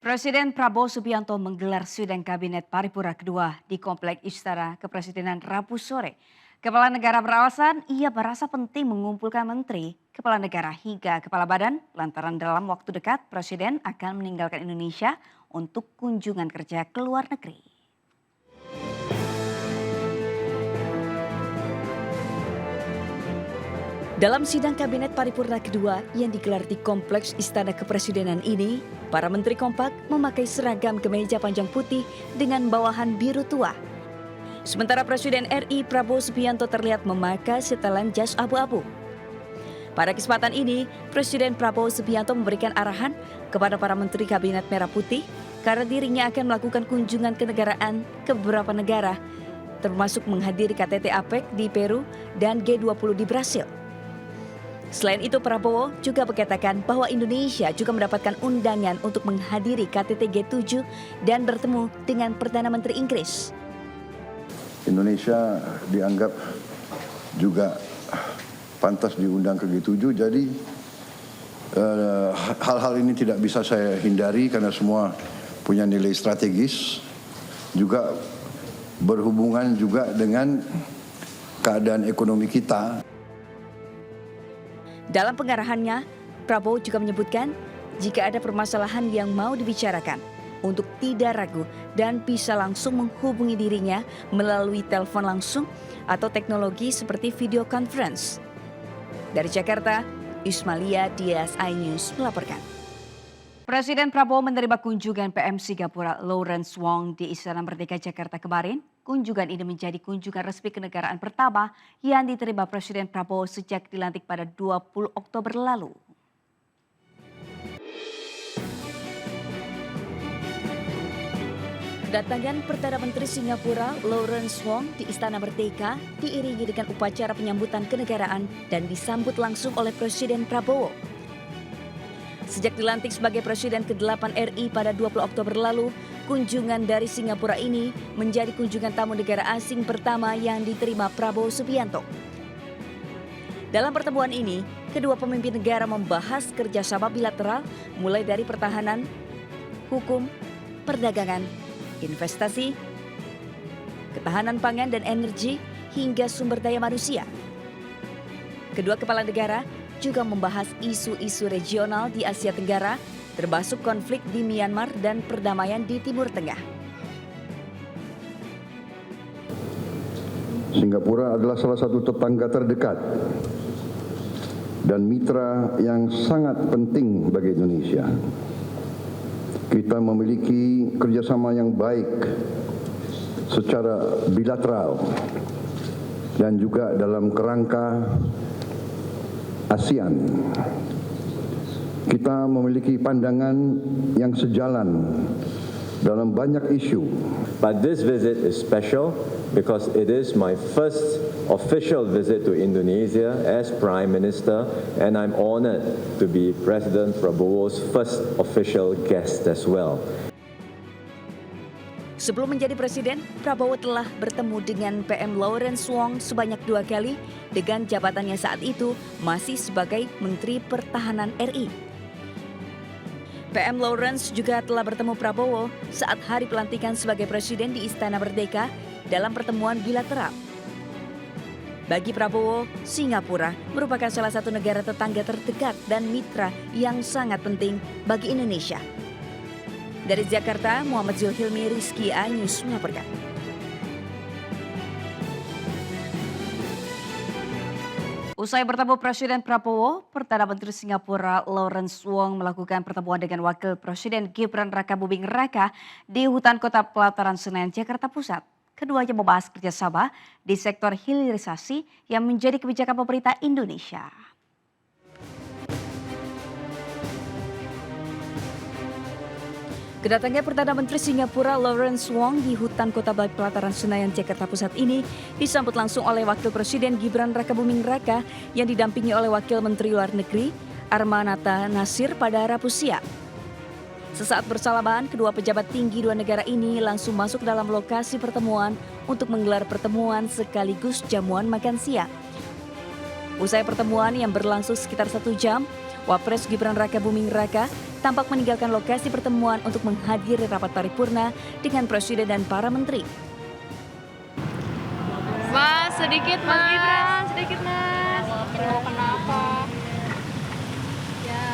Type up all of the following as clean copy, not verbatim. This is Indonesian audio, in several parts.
Presiden Prabowo Subianto menggelar sidang kabinet paripurna kedua di Komplek Istana Kepresidenan Rabu sore. Kepala negara beralasan ia merasa penting mengumpulkan menteri, kepala negara hingga kepala badan lantaran dalam waktu dekat Presiden akan meninggalkan Indonesia untuk kunjungan kerja ke luar negeri. Dalam sidang kabinet paripurna kedua yang digelar di Kompleks Istana Kepresidenan ini, para menteri kompak memakai seragam kemeja panjang putih dengan bawahan biru tua. Sementara Presiden RI Prabowo Subianto terlihat memakai setelan jas abu-abu. Pada kesempatan ini, Presiden Prabowo Subianto memberikan arahan kepada para menteri Kabinet Merah Putih karena dirinya akan melakukan kunjungan kenegaraan ke beberapa negara, termasuk menghadiri KTT APEC di Peru dan G20 di Brasil. Selain itu, Prabowo juga mengatakan bahwa Indonesia juga mendapatkan undangan untuk menghadiri KTT G7 dan bertemu dengan Perdana Menteri Inggris. Indonesia dianggap juga pantas diundang ke G7, jadi hal-hal ini tidak bisa saya hindari karena semua punya nilai strategis, juga berhubungan juga dengan keadaan ekonomi kita. Dalam pengarahannya, Prabowo juga menyebutkan jika ada permasalahan yang mau dibicarakan untuk tidak ragu dan bisa langsung menghubungi dirinya melalui telepon langsung atau teknologi seperti video conference. Dari Jakarta, Ismalia Dias iNews melaporkan. Presiden Prabowo menerima kunjungan PM Singapura Lawrence Wong di Istana Merdeka Jakarta kemarin. Kunjungan ini menjadi kunjungan resmi kenegaraan pertama yang diterima Presiden Prabowo sejak dilantik pada 20 Oktober lalu. Kedatangan Perdana Menteri Singapura Lawrence Wong di Istana Merdeka diiringi dengan upacara penyambutan kenegaraan dan disambut langsung oleh Presiden Prabowo. Sejak dilantik sebagai Presiden ke-8 RI pada 20 Oktober lalu, kunjungan dari Singapura ini menjadi kunjungan tamu negara asing pertama yang diterima Prabowo Subianto. Dalam pertemuan ini, kedua pemimpin negara membahas kerjasama bilateral mulai dari pertahanan, hukum, perdagangan, investasi, ketahanan pangan dan energi, hingga sumber daya manusia. Kedua kepala negara juga membahas isu-isu regional di Asia Tenggara, termasuk konflik di Myanmar dan perdamaian di Timur Tengah. Singapura adalah salah satu tetangga terdekat dan mitra yang sangat penting bagi Indonesia. Kita memiliki kerjasama yang baik secara bilateral dan juga dalam kerangka ASEAN. Kita memiliki pandangan yang sejalan dalam banyak isu. But this visit is special because it is my first official visit to Indonesia as Prime Minister, and I'm honored to be President Prabowo's first official guest as well. Sebelum menjadi presiden, Prabowo telah bertemu dengan PM Lawrence Wong sebanyak 2 kali dengan jabatannya saat itu masih sebagai Menteri Pertahanan RI. PM Lawrence juga telah bertemu Prabowo saat hari pelantikan sebagai presiden di Istana Merdeka dalam pertemuan bilateral. Bagi Prabowo, Singapura merupakan salah satu negara tetangga terdekat dan mitra yang sangat penting bagi Indonesia. Dari Jakarta, Muhammad Zulhilmi Rizky iNews melaporkan. Usai bertemu Presiden Prabowo, Perdana Menteri Singapura Lawrence Wong melakukan pertemuan dengan Wakil Presiden Gibran Rakabuming Raka di Hutan Kota Pelataran Senayan, Jakarta Pusat. Keduanya membahas kerjasama di sektor hilirisasi yang menjadi kebijakan pemerintah Indonesia. Kedatangan Perdana Menteri Singapura Lawrence Wong di Hutan Kota Pelataran Senayan, Jakarta Pusat ini disambut langsung oleh Wakil Presiden Gibran Rakabuming Raka yang didampingi oleh Wakil Menteri Luar Negeri Armanata Nasir pada Rabu siang. Sesaat bersalaman, kedua pejabat tinggi dua negara ini langsung masuk dalam lokasi pertemuan untuk menggelar pertemuan sekaligus jamuan makan siang. Usai pertemuan yang berlangsung sekitar 1 jam, Wapres Gibran Raka Buming Raka tampak meninggalkan lokasi pertemuan untuk menghadiri rapat paripurna dengan Presiden dan para menteri. Mas, sedikit Mas Gibran, sedikit Mas. Kenapa? Ya.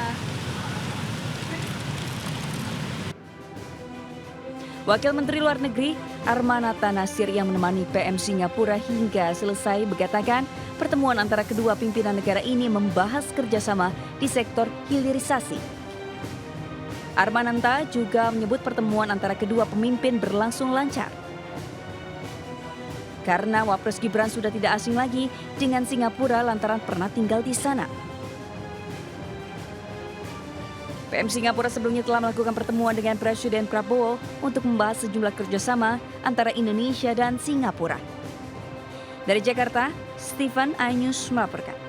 Wakil Menteri Luar Negeri Armanata Nasir yang menemani PM Singapura hingga selesai berkatakan pertemuan antara kedua pimpinan negara ini membahas kerjasama di sektor hilirisasi. Armanata juga menyebut pertemuan antara kedua pemimpin berlangsung lancar. Karena Wapres Gibran sudah tidak asing lagi dengan Singapura lantaran pernah tinggal di sana. PM Singapura sebelumnya telah melakukan pertemuan dengan Presiden Prabowo untuk membahas sejumlah kerjasama antara Indonesia dan Singapura. Dari Jakarta, Stephen Ainus melaporkan.